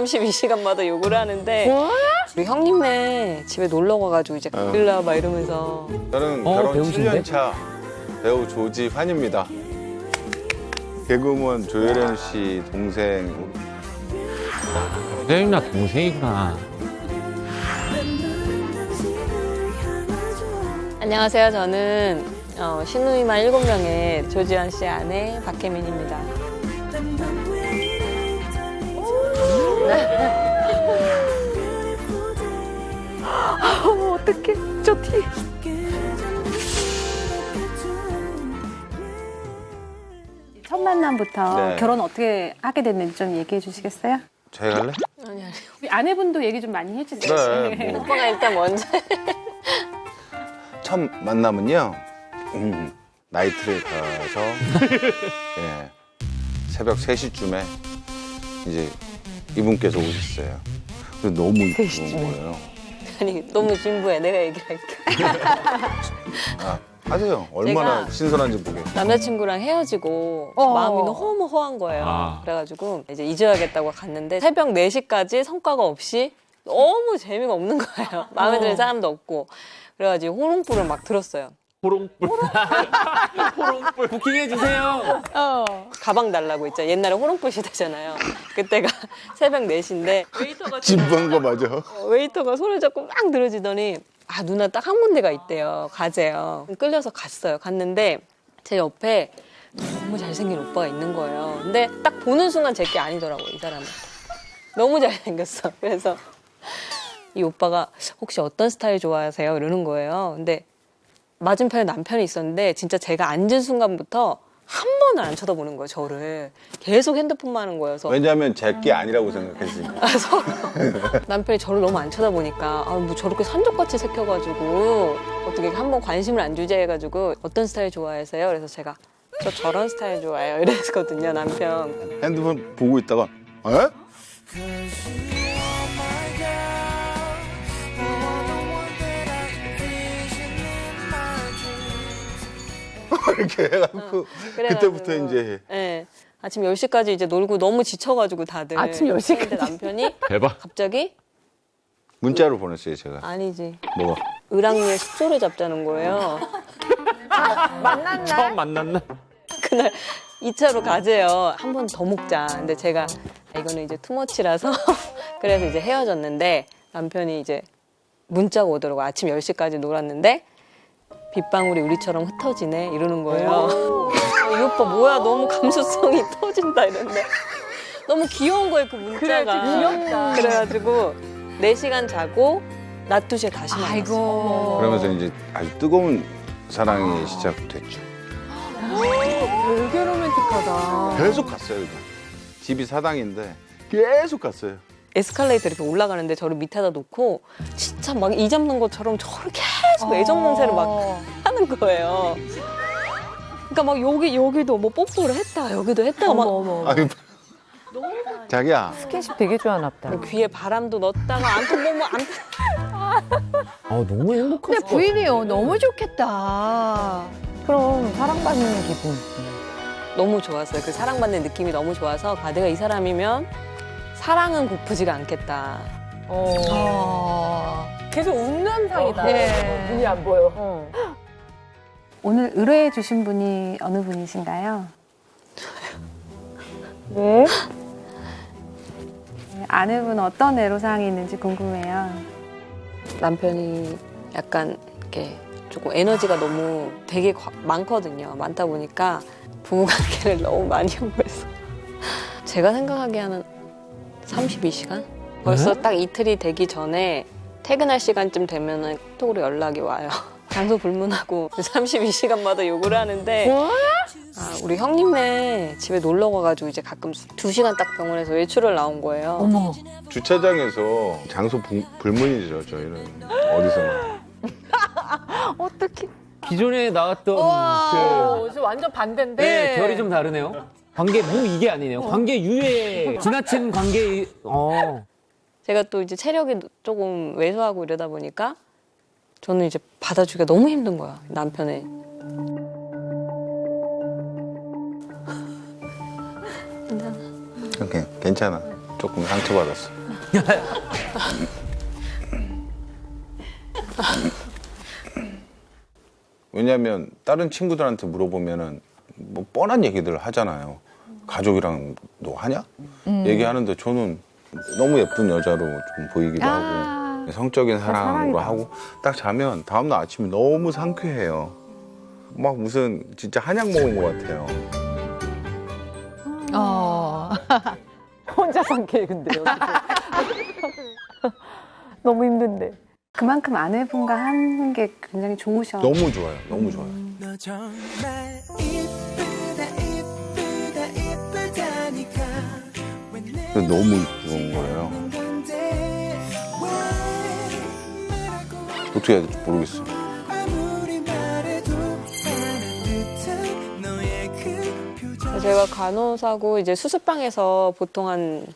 32시간마다 욕을 하는데 우리 형님네 집에 놀러 가가지고 이제 일라 막 이러면서 저는 결혼 배우신데? 7년 차 배우 조지환입니다. 개그우먼 조혜련 씨 동생. 누나 동생이구나. 안녕하세요. 저는 신우이만 7명의 조지환 씨 아내 박혜민입니다. 어떡해. 저 티. 첫 만남부터 네. 결혼 어떻게 하게 됐는지 좀 얘기해 주시겠어요? 저희 갈래? 아니. 우리 아내분도 얘기 좀 많이 해주세요. 그래. 뭐. 오빠가 일단 먼저. 첫 만남은요. 나이트를 가서 예, 새벽 3시쯤에 이제 이분께서 오셨어요. 그래서 너무 이쁜 거예요. 아니 너무 진부해. 내가 얘기를 할게. 하세요. 얼마나 제가 신선한지 보게. 남자친구랑 헤어지고 마음이 너무 허한 거예요. 아. 그래가지고 이제 잊어야겠다고 갔는데 새벽 4시까지 성과가 없이 너무 재미가 없는 거예요. 마음에 드는 사람도 없고. 그래가지고 호롱불을 막 들었어요. 호롱불. 호롱불. 부킹해주세요. 가방 달라고 있죠. 옛날에 호롱불 시대잖아요. 그때가 새벽 4시인데 웨이터가 진부한 거 맞아. 웨이터가 손을 잡고 막 늘어지더니 아 누나 딱 한 군데가 있대요. 가재요. 끌려서 갔어요. 갔는데 제 옆에 너무 잘생긴 오빠가 있는 거예요. 근데 딱 보는 순간 제게 아니더라고요. 이 사람은. 너무 잘생겼어. 그래서 이 오빠가 혹시 어떤 스타일 좋아하세요? 이러는 거예요. 근데 맞은편에 남편이 있었는데 진짜 제가 앉은 순간부터 한 번을 안 쳐다보는 거예요. 저를. 계속 핸드폰만 하는 거여서. 왜냐하면 제게 아니라고 생각했으니까. 남편이 저를 너무 안 쳐다보니까 뭐 저렇게 산적같이 새겨가지고 어떻게 한번 관심을 안 주지 해가지고 어떤 스타일 좋아하세요? 그래서 제가 저런 스타일 좋아해요 이랬거든요. 남편. 핸드폰 보고 있다가 에? 이렇게 해갖고 그때부터 이제 네. 아침 10시까지 이제 놀고 너무 지쳐가지고 다들 아침 10시 까지? 근데 남편이 대박. 갑자기 문자로 보냈어요 제가. 아니지 뭐가? 을왕리에 숙소를 잡자는 거예요. 처음 만났나? 그날 2차로 가재요. 한 번 더 먹자. 근데 제가 이거는 이제 투머치라서 그래서 이제 헤어졌는데 남편이 이제 문자가 오더라고. 아침 10시까지 놀았는데 빗방울이 우리처럼 흩어지네 이러는 거예요. 이 오빠 뭐야 너무 감수성이 터진다 이랬는데 너무 귀여운 거예요 그 문자가. 그래, 귀엽다. 그래가지고 4시간 자고 낮 2시에 다시 만났어요. 아이고. 그러면서 이제 아주 뜨거운 사랑이 시작됐죠. 되게 로맨틱하다. 계속 갔어요 그냥. 집이 사당인데 계속 갔어요. 에스컬레이터 이렇게 올라가는데 저를 밑에다 놓고 진짜 막 이 잡는 것처럼 저를 계속 애정 공세를 막 하는 거예요. 그러니까 막 여기도 뭐 뽀뽀를 했다 여기도 했다 막 아니 자기야 스킨십 되게 좋아하나 보다. 귀에 바람도 넣었다가 아무튼 뭐뭐 너무 행복했어. 근데 부인이요. 너무 좋겠다. 그럼 사랑받는 기분. 너무 좋았어요. 그 사랑받는 느낌이 너무 좋아서 아 내가 이 사람이면 사랑은 고프지가 않겠다. 계속 웃는 상이다. 눈이 안 보여. 오늘 의뢰해 주신 분이 어느 분이신가요? 네? 아내분 어떤 애로사항이 있는지 궁금해요. 남편이 약간 이렇게 조금 에너지가 너무 되게 많거든요. 많다 보니까 부부관계를 너무 많이 연구해서 제가 생각하기에는 32시간? 벌써 딱 이틀이 되기 전에 퇴근할 시간쯤 되면은 톡으로 연락이 와요. 장소 불문하고 32시간마다 욕을 하는데 아, 우리 형님네 집에 놀러 가가지고 이제 가끔 2시간 딱 병원에서 외출을 나온 거예요. 어머. 주차장에서 장소 불문이죠 저희는 어디서나. 어떡해. 기존에 나왔던 저 완전 반대인데. 네, 결이 좀 다르네요. 관계 무 이게 아니네요. 관계 유예. 지나친 관계. 제가 또 이제 체력이 조금 왜소하고 이러다 보니까 저는 이제 받아주기가 너무 힘든 거야, 남편의. 오케이, 괜찮아. 조금 상처받았어. 왜냐하면 다른 친구들한테 물어보면은 뭐 뻔한 얘기들 하잖아요. 가족이랑 너 하냐? 얘기하는데 저는 너무 예쁜 여자로 좀 보이기도 하고 성적인 사랑으로 사랑이다. 하고 딱 자면 다음날 아침에 너무 상쾌해요. 막 무슨 진짜 한약 먹은 것 같아요. 혼자 상쾌해 근데 여기. 너무 힘든데. 그만큼 아내분과 하는 게 굉장히 좋으셔. 너무 좋아요. 너무 좋아요. 너 정말 이쁘다 이쁘다 이쁘다니까 왜 내가 근데 너무 이쁜 거예요. 건데 왜 말하고 어떻게 해야 될지 모르겠어요. 아무리 말해도 따뜻한 너의 그 표정 제가 간호사고 이제 수술방에서 보통 한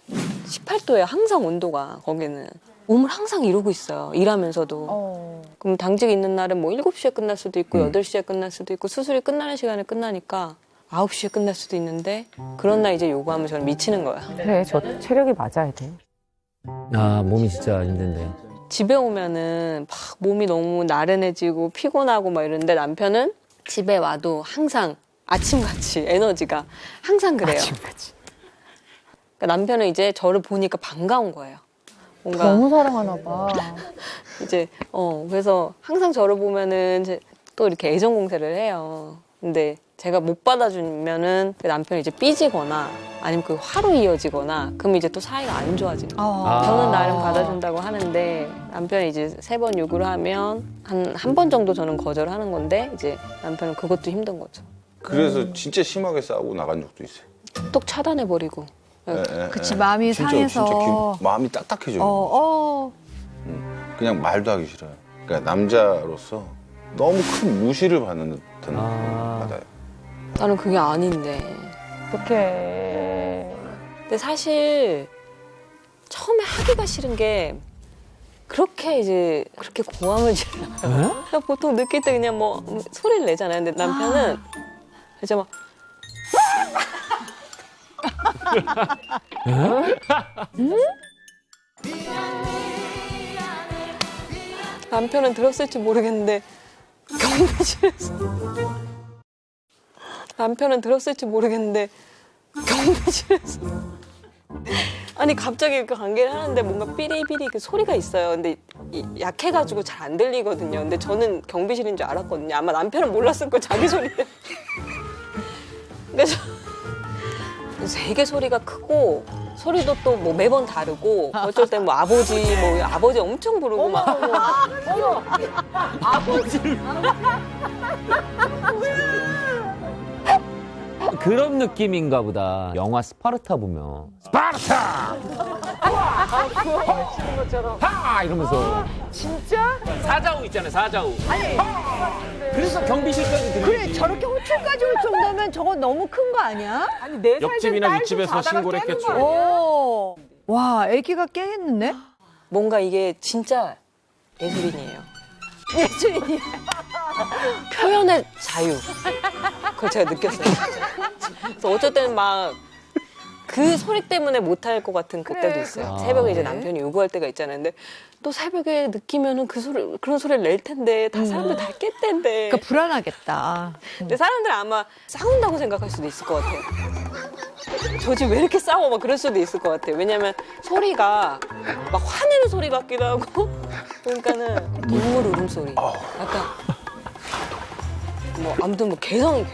18도에 항상 온도가 거기는 몸을 항상 이러고 있어요. 일하면서도. 그럼 당직 있는 날은 뭐 7시에 끝날 수도 있고 8시에 끝날 수도 있고 수술이 끝나는 시간에 끝나니까 9시에 끝날 수도 있는데 그런 날 이제 요구하면 저는 미치는 거예요. 그래 저 체력이 맞아야 돼. 아, 몸이 진짜 힘든데. 집에 오면은 막 몸이 너무 나른해지고 피곤하고 막 이러는데 남편은 집에 와도 항상 아침같이 에너지가 항상 그래요. 아침까지. 그러니까 남편은 이제 저를 보니까 반가운 거예요. 뭔가 너무 사랑하나 봐. 이제 그래서 항상 저를 보면은 이제 또 이렇게 애정 공세를 해요. 근데 제가 못 받아주면은 그 남편이 이제 삐지거나 아니면 그 화로 이어지거나 그럼 이제 또 사이가 안 좋아지는 거예요. 저는 나름 받아준다고 하는데 남편이 이제 3번 요구를 하면 한 번 정도 저는 거절하는 건데 이제 남편은 그것도 힘든 거죠. 그래서 진짜 심하게 싸우고 나간 적도 있어요. 톡 차단해버리고. 그치 마음이 진짜, 상해서. 진짜 마음이 딱딱해져요. 그냥 말도 하기 싫어요. 그러니까 남자로서 너무 큰 무시를 받는 듯한 아. 받아요. 나는 그게 아닌데. 어떡해. 근데 사실 처음에 하기가 싫은 게 그렇게 이제 그렇게 고함을 질러요. 보통 느낄 때 그냥 뭐 소리를 내잖아요. 근데 남편은 이제 막 남편은 들었을지 모르겠는데 경비실에서 남편은 들었을지 모르겠는데 경비실에서 아니 갑자기 이렇게 관계를 하는데 뭔가 삐리삐리 그 소리가 있어요. 근데 약해가지고 잘 안 들리거든요. 근데 저는 경비실인 줄 알았거든요. 아마 남편은 몰랐을 거예요. 자기 소리 때문에. 근데 되게 소리가 크고 소리도 또 뭐 매번 다르고 어쩔 땐 뭐 아버지 엄청 부르고 막 그런 느낌인가 보다. 영화 스파르타 보면 스파르타! 하! 이러면서 진짜? 사자우 있잖아요, 사자우. 아니, 그래서 경비실까지 들리지. 그래 저렇게 호출까지 올 정도면 저건 너무 큰 거 아니야? 아니 4살 옆집이나 윗집에서 신고를 했겠죠. 오. 와 애기가 깨겠는데? 뭔가 이게 진짜 예술인이에요. 예술이니. 표현의 자유. 그걸 제가 느꼈어요. 그래서 어쩔 때는 막 그 소리 때문에 못할 것 같은 그때도 있어요. 새벽에 이제 남편이 요구할 때가 있잖아요. 근데 또 새벽에 느끼면은 그런 소리를 낼 텐데 다 사람들 다 깰 텐데. 그러니까 불안하겠다. 근데 사람들 아마 싸운다고 생각할 수도 있을 것 같아요. 저 집 왜 이렇게 싸워? 막 그럴 수도 있을 것 같아요. 왜냐면 소리가 막 화내는 소리 같기도 하고 그러니까는 동물 울음소리. 약간 뭐 아무튼 뭐 개성.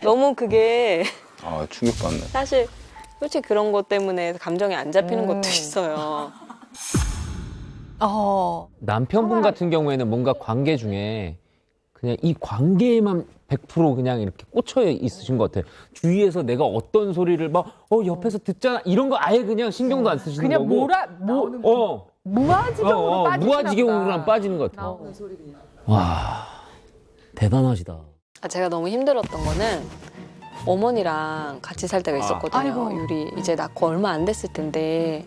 너무 그게 아, 충격받네. 사실 솔직히 그런 것 때문에 감정이 안 잡히는 것도 있어요. 남편분 같은 경우에는 뭔가 관계 중에 그냥 이 관계에만 100% 그냥 이렇게 꽂혀 있으신 것 같아요. 주위에서 내가 어떤 소리를 막 옆에서 듣잖아 이런 거 아예 그냥 신경도 안 쓰시는 그냥 거고. 무아지경으로 빠지시나 무아지경으로만 빠지는 것 같아요. 와, 대단하시다. 제가 너무 힘들었던 거는 어머니랑 같이 살 때가 있었거든요. 아이고. 유리 이제 낳고 얼마 안 됐을 텐데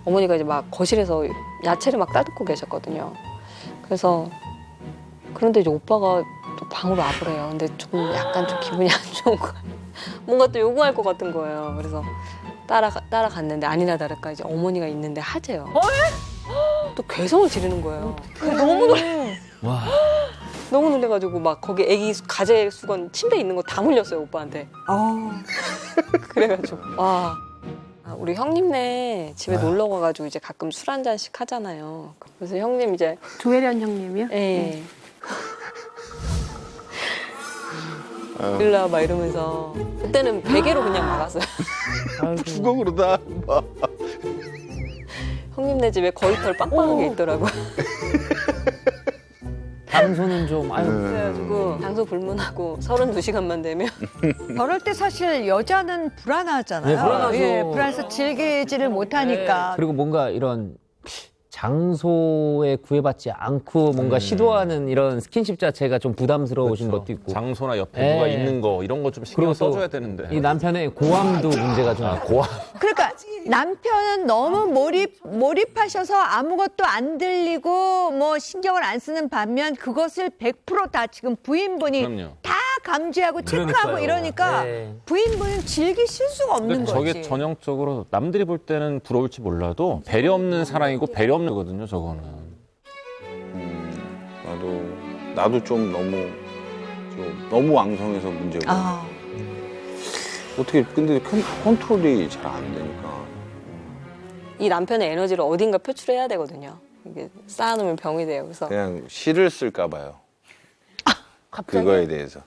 어머니가 이제 막 거실에서 야채를 막 따듬고 계셨거든요. 그래서 그런데 이제 오빠가 또 방으로 와보래요. 근데 조금 약간 좀 기분이 안 좋은 거예요. 뭔가 또 요구할 것 같은 거예요. 그래서 따라갔는데 아니나 다를까 이제 어머니가 있는데 하재요. 또 괴성을 지르는 거예요. 너무 놀래. 와. 너무 놀래가지고 막 거기 애기 가재 수건 침대에 있는 거 다 물렸어요 오빠한테. 그래가지고 와. 우리 형님네 집에 놀러 가가지고 이제 가끔 술 한 잔씩 하잖아요. 그래서 형님 이제 조혜련 형님이요? 예. 일로 와봐 이러면서 그때는 베개로 그냥 막았어요. 죽어 그러다. 형님네 집에 거위털 빵빵하게 있더라고요. 장소는 좀 아유. 그래가지고 장소 불문하고 32시간만 되면 저럴 때 사실 여자는 불안하잖아요. 네, 불안하죠. 예, 불안해서 즐기지를 못하니까. 그리고 뭔가 이런 장소에 구애받지 않고 뭔가 시도하는 이런 스킨십 자체가 좀 부담스러우신 것도 있고. 장소나 옆에 네. 누가 있는 거 이런 거 좀 신경 그리고 또 써줘야 되는데. 이 남편의 고함도 문제가 좀 있고. 그러니까 남편은 너무 몰입하셔서 아무것도 안 들리고 뭐 신경을 안 쓰는 반면 그것을 100%다 지금 부인분이 그럼요. 다 감지하고 체크하고 그러니까요. 이러니까 네. 부인분은 즐기실 수가 없는 근데 거지. 저게 전형적으로 남들이 볼 때는 부러울지 몰라도 배려 없는 사랑이고 배려 없는 거거든요, 저거는. 나도 좀 너무 왕성해서 문제고. 아, 어떻게 근데 컨트롤이 잘 안 되니까. 이 남편의 에너지를 어딘가 표출해야 되거든요. 이게 쌓아놓으면 병이 돼요. 그래서 그냥 시를 쓸까 봐요. 그거에 대해서.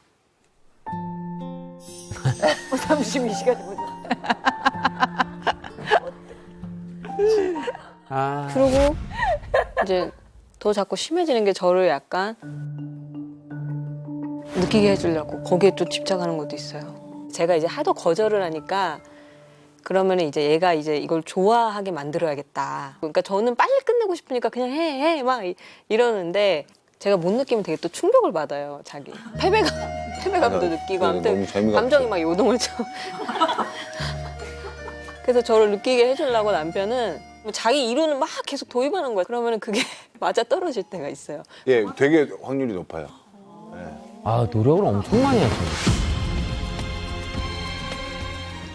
32시간 보자. 그리고 이제 더 자꾸 심해지는 게 저를 약간 느끼게 해주려고 거기에 또 집착하는 것도 있어요. 제가 이제 하도 거절을 하니까 그러면 이제 얘가 이제 이걸 좋아하게 만들어야겠다. 그러니까 저는 빨리 끝내고 싶으니까 그냥 해 막 이러는데 제가 못 느끼면 되게 또 충격을 받아요. 자기 패배감도 느끼고 아무튼 너무 재미가 감정이 없어. 막 요동을 쳐. 그래서 저를 느끼게 해주려고 남편은 뭐 자기 이론을 막 계속 도입하는 거예요. 그러면 그게 맞아 떨어질 때가 있어요. 예, 되게 확률이 높아요. 아, 노력을 엄청 많이 하시네.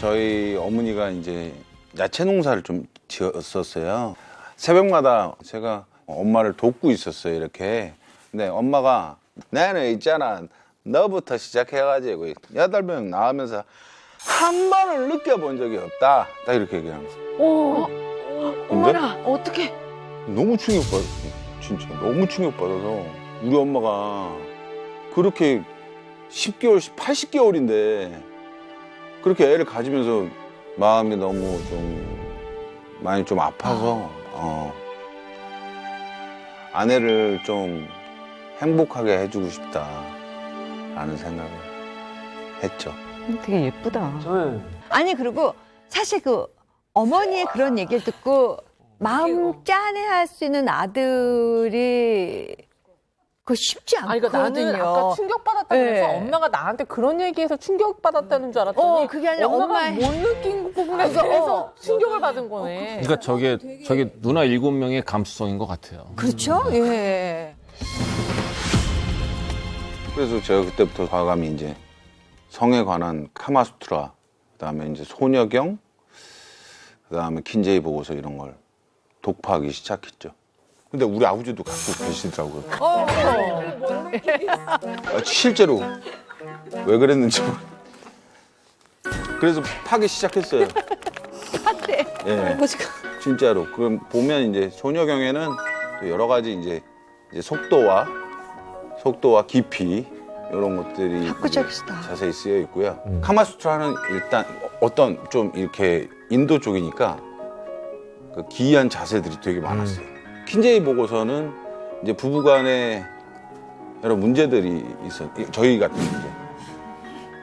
저희 어머니가 이제 야채 농사를 좀 지었었어요. 새벽마다 제가 엄마를 돕고 있었어요, 이렇게. 근데 엄마가 나는 있잖아, 너부터 시작해가지고 8명 나오면서 한 번을 느껴본 적이 없다. 딱 이렇게 얘기하는 거예요. 어머나, 어떡해. 너무 충격받았어요. 진짜 너무 충격받아서 우리 엄마가 그렇게 10개월, 80개월인데 그렇게 애를 가지면서 마음이 너무 좀 많이 좀 아파서 아내를 좀 행복하게 해주고 싶다라는 생각을 했죠. 되게 예쁘다. 아니, 그리고 사실 그 어머니의 그런 얘기를 듣고 마음 짠해할 수 있는 아들이 그거 쉽지 아니, 않거든요. 그러니까 나는 아까 충격받았다면서 네. 엄마가 나한테 그런 얘기해서 충격받았다는 줄 알았더니 그게 아니라 엄마가 엄마의- 못 느낀 부분에서 대해서 충격을 받은 거네. 그러니까 저게 누나 7명의 감수성인 것 같아요. 그렇죠? 예. 그래서 제가 그때부터 과감히 이제 성에 관한 카마수트라, 그다음에 이제 소녀경, 그다음에 킨제이 보고서 이런 걸 독파하기 시작했죠. 근데 우리 아버지도 갖고 계시더라고요. 실제로 왜 그랬는지 그래서 파기 시작했어요. 예, 아버지가 진짜로. 그럼 보면 이제 소녀경에는 또 여러 가지 이제 속도와 깊이 이런 것들이 학구적이시다. 이제 자세히 쓰여 있고요. 카마수트라는 일단 어떤 좀 이렇게 인도 쪽이니까 그 기이한 자세들이 되게 많았어요. 킨제이 보고서는 이제 부부간에 여러 문제들이 있어. 저희 같은 문제.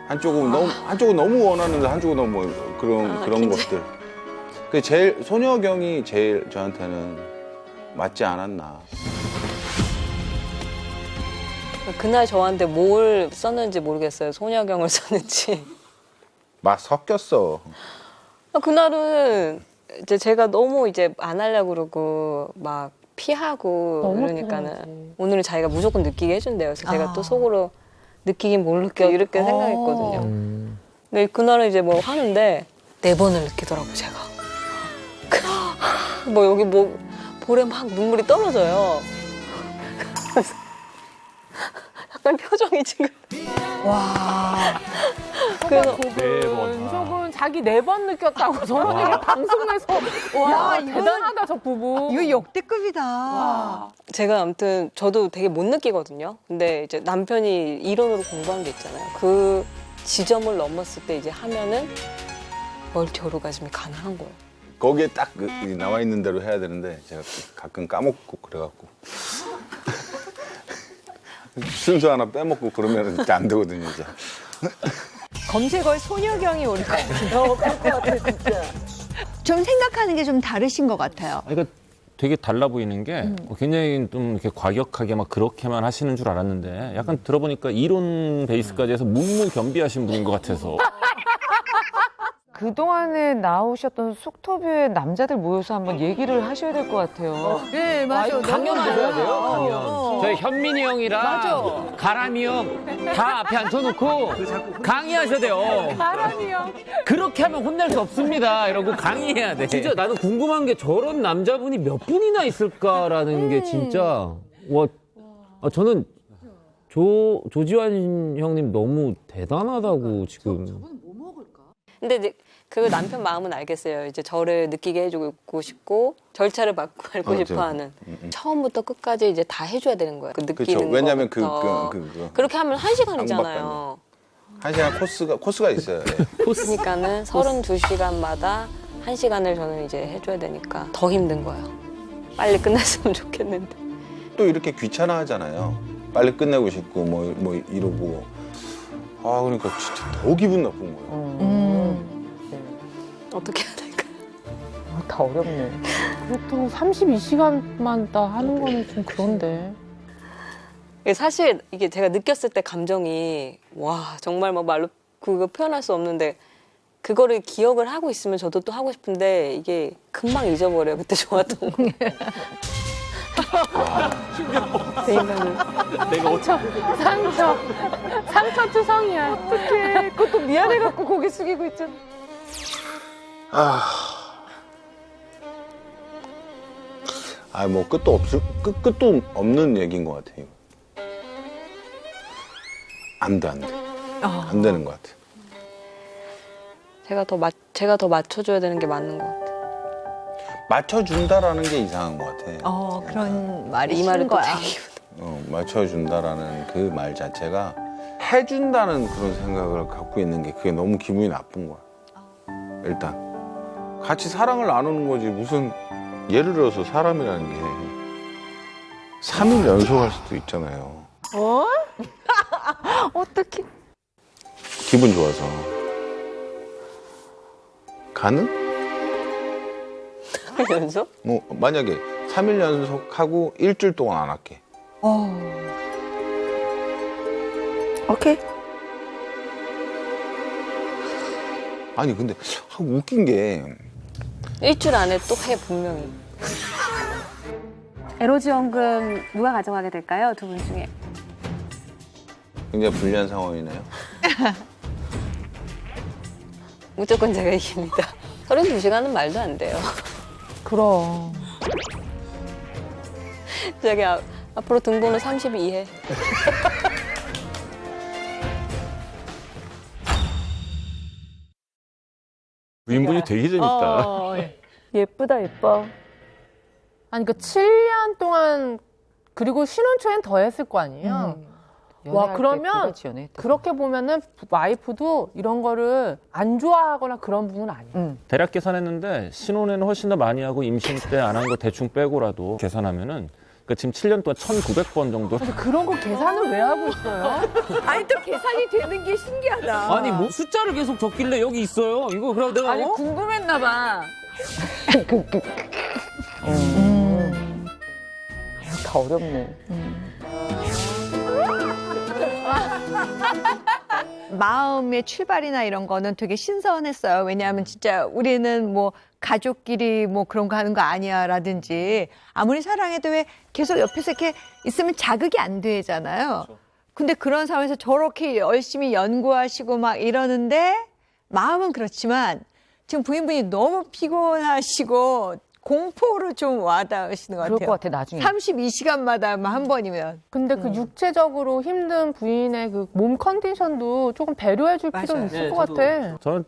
한쪽은 너무 원하는데 한쪽은 너무 그런 킨제이. 것들. 그 제일 소녀경이 제일 저한테는 맞지 않았나. 그날 저한테 뭘 썼는지 모르겠어요. 소녀경을 썼는지. 막 섞였어. 그날은 이제 제가 너무 이제 안 하려고 그러고 막 피하고 너무 그러니까는 피하지. 오늘은 자기가 무조건 느끼게 해준대요. 그래서 제가 아. 또 속으로 느끼긴 뭘 느껴 이렇게 생각했거든요. 근데 그날은 이제 뭐 하는데 4번을 느끼더라고 제가. 뭐 여기 뭐 볼에 막 눈물이 떨어져요. 그래서 약간 표정이 지금. 와. 그래서 은석은 자기 4번 느꼈다고 저런에게 방송에서 와 야, 이건- 대단하다 저 부부. 이거 역대급이다. 제가 아무튼 저도 되게 못 느끼거든요. 근데 이제 남편이 이론으로 공부한 게 있잖아요. 그 지점을 넘었을 때 이제 하면은 멀티 오르가즘이 가능한 거예요. 거기에 딱 나와 있는 대로 해야 되는데 제가 가끔 까먹고 그래갖고 순서 하나 빼먹고 그러면 진짜 안 되거든요, 이제. 검색어에 소녀경이 오를 것 같아요. 그럴 것 같아요, 진짜. 좀 생각하는 게 좀 다르신 것 같아요. 그러니까 되게 달라 보이는 게 굉장히 좀 이렇게 과격하게 막 그렇게만 하시는 줄 알았는데 약간 들어보니까 이론 베이스까지 해서 문무겸비하신 분인 것 같아서. 그동안에 나오셨던 속터뷰의 남자들 모여서 한번 얘기를 하셔야 될 것 같아요. 네, 맞아요. 강연하셔야 돼요, 강연. 저희 현민이 형이랑 가람이 형 다 앞에 앉혀놓고 강의하셔야 돼요. 사람이 형. 그렇게 하면 혼날 수 없습니다. 이러고 강의해야 돼. 진짜 나는 궁금한 게 저런 남자분이 몇 분이나 있을까라는 게 진짜 와 저는 조지환 형님 너무 대단하다고 지금. 근데 이제 그 남편 마음은 알겠어요. 이제 저를 느끼게 해주고 싶고 절차를 밟고 싶어하는. 처음부터 끝까지 이제 다 해줘야 되는 거예요. 그 느끼는 그렇죠. 왜냐면 거부터. 그렇게 하면 1시간이잖아요. 1시간 코스가 있어요. 예. 그러니까는 32시간마다 1시간을 저는 이제 해줘야 되니까 더 힘든 거예요. 빨리 끝났으면 좋겠는데. 또 이렇게 귀찮아하잖아요. 빨리 끝내고 싶고 뭐 이러고. 아 그러니까 진짜 더 기분 나쁜 거예요. 어떻게 해야 될까요? 다 어렵네. 그렇다고 32시간만 다 하는 거는 좀 그런데. 사실 이게 제가 느꼈을 때 감정이 와 정말 뭐 말로 그거 표현할 수 없는데 그거를 기억을 하고 있으면 저도 또 하고 싶은데 이게 금방 잊어버려요. 그때 좋았던 거. 제 인간은 상처투성이야. 어떡해. 그것도 미안해갖고 고개 숙이고 있잖아. 뭐 끝도 없는 얘기인 것 같아요. 안 돼. 안 되는 것 같아. 제가 더 맞춰줘야 되는 게 맞는 것 같아요. 맞춰준다라는 게 이상한 것 같아. 그런 말이 이 말을 싫은 또 거야. 되게 맞춰준다라는 그 말 자체가 해준다는 그런 생각을 갖고 있는 게 그게 너무 기분이 나쁜 거야. 일단 같이 사랑을 나누는 거지 무슨 예를 들어서 사람이라는 게 3일 연속할 수도 있잖아요. 어떡해. 기분 좋아서 가능? 연속? 뭐 만약에 3일 연속하고 일주일 동안 안 할게. 오케이. 아니 근데 웃긴 게 일주일 안에 또 해 분명히. 에로지원금 누가 가져가게 될까요? 두 분 중에. 굉장히 불리한 상황이네요. 무조건 제가 이깁니다. 32시간은 말도 안 돼요. 그럼. 저기 앞으로 등본은 32회. 부인분이 되게 재밌다. 예쁘다, 예뻐. 아니 그 7년 동안 그리고 신혼 초엔 더 했을 거 아니에요. 와 그러면 그렇게 보면은 와이프도 이런 거를 안 좋아하거나 그런 분은 아니에요. 대략 계산했는데 신혼에는 훨씬 더 많이 하고 임신 때 안 한 거 대충 빼고라도 계산하면은 그러니까 지금 7년 동안 1,900번 정도. 근데 그런 거 계산을 왜 하고 있어요? 아니, 또 계산이 되는 게 신기하다. 아니 뭐 숫자를 계속 적길래 여기 있어요. 이거 그럼 내가 아니, 궁금했나 봐. 다 어렵네. 마음의 출발이나 이런 거는 되게 신선했어요. 왜냐하면 진짜 우리는 뭐 가족끼리 뭐 그런 거 하는 거 아니야 라든지 아무리 사랑해도 왜 계속 옆에서 이렇게 있으면 자극이 안 되잖아요. 근데 그런 상황에서 저렇게 열심히 연구하시고 막 이러는데 마음은 그렇지만 지금 부인분이 너무 피곤하시고 공포로 좀 와닿으시는 것 같아요. 그럴 것 같아, 나중에. 32시간마다 한 번이면. 근데 그 육체적으로 힘든 부인의 그 몸 컨디션도 조금 배려해 줄 필요는 있을 것 같아. 저는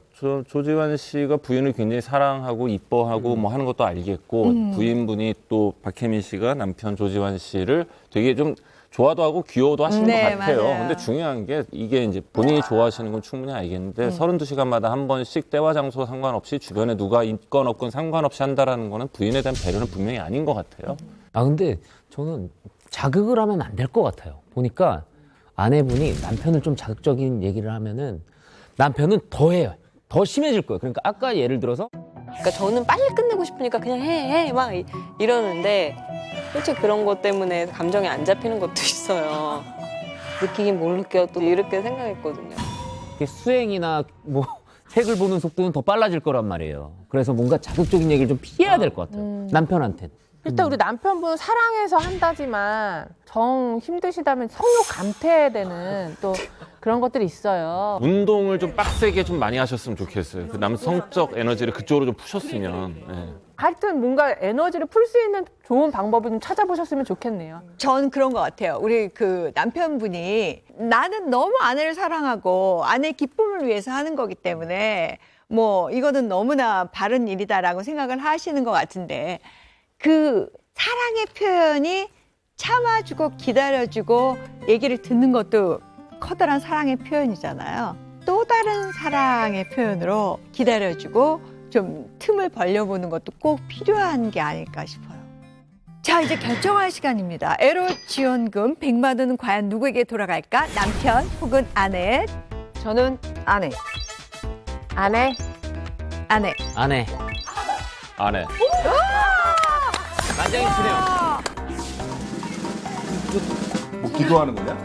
조지환 씨가 부인을 굉장히 사랑하고 이뻐하고 뭐 하는 것도 알겠고 부인분이 또 박혜민 씨가 남편 조지환 씨를 되게 좀 좋아도 하고 귀여워도 하시는 네, 것 같아요. 맞아요. 근데 중요한 게 이게 이제 본인이 좋아하시는 건 충분히 알겠는데 32시간마다 한 번씩 때와 장소 상관없이 주변에 누가 있건 없건 상관없이 한다라는 거는 부인에 대한 배려는 분명히 아닌 것 같아요. 아 근데 저는 자극을 하면 안 될 것 같아요. 보니까 아내분이 남편을 좀 자극적인 얘기를 하면은 남편은 더 해요. 더 심해질 거예요. 그러니까 아까 예를 들어서 그러니까 저는 빨리 끝내고 싶으니까 그냥 해 막 이러는데 솔직히 그런 것 때문에 감정이 안 잡히는 것도 있어요. 느끼긴 뭘 느껴 또 이렇게 생각했거든요. 이게 수행이나 뭐 색을 보는 속도는 더 빨라질 거란 말이에요. 그래서 뭔가 자극적인 얘기를 좀 피해야 될 것 같아요. 남편한테는. 일단 우리 남편분 사랑해서 한다지만 정 힘드시다면 성욕 감퇴되는 또 그런 것들이 있어요. 운동을 좀 빡세게 좀 많이 하셨으면 좋겠어요. 그 남성적 에너지를 그쪽으로 좀 푸셨으면. 예. 하여튼 뭔가 에너지를 풀 수 있는 좋은 방법을 좀 찾아보셨으면 좋겠네요. 전 그런 것 같아요. 우리 그 남편분이 나는 너무 아내를 사랑하고 아내의 기쁨을 위해서 하는 거기 때문에 뭐 이거는 너무나 바른 일이다라고 생각을 하시는 것 같은데 그 사랑의 표현이 참아주고 기다려주고 얘기를 듣는 것도 커다란 사랑의 표현이잖아요. 또 다른 사랑의 표현으로 기다려주고 좀 틈을 벌려보는 것도 꼭 필요한 게 아닐까 싶어요. 자, 이제 결정할 시간입니다. 에로 지원금 100만 원은 과연 누구에게 돌아갈까? 남편 혹은 아내? 저는 아내. 아내? 아내. 아내. 아내. 만장이 치네요. 뭐 기도하는 거냐?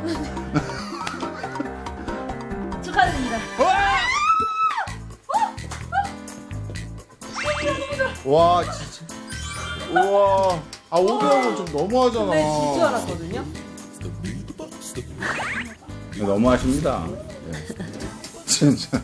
와 진짜. 우와. 아 500원은 좀 너무하잖아. 너무하십니다. 진짜.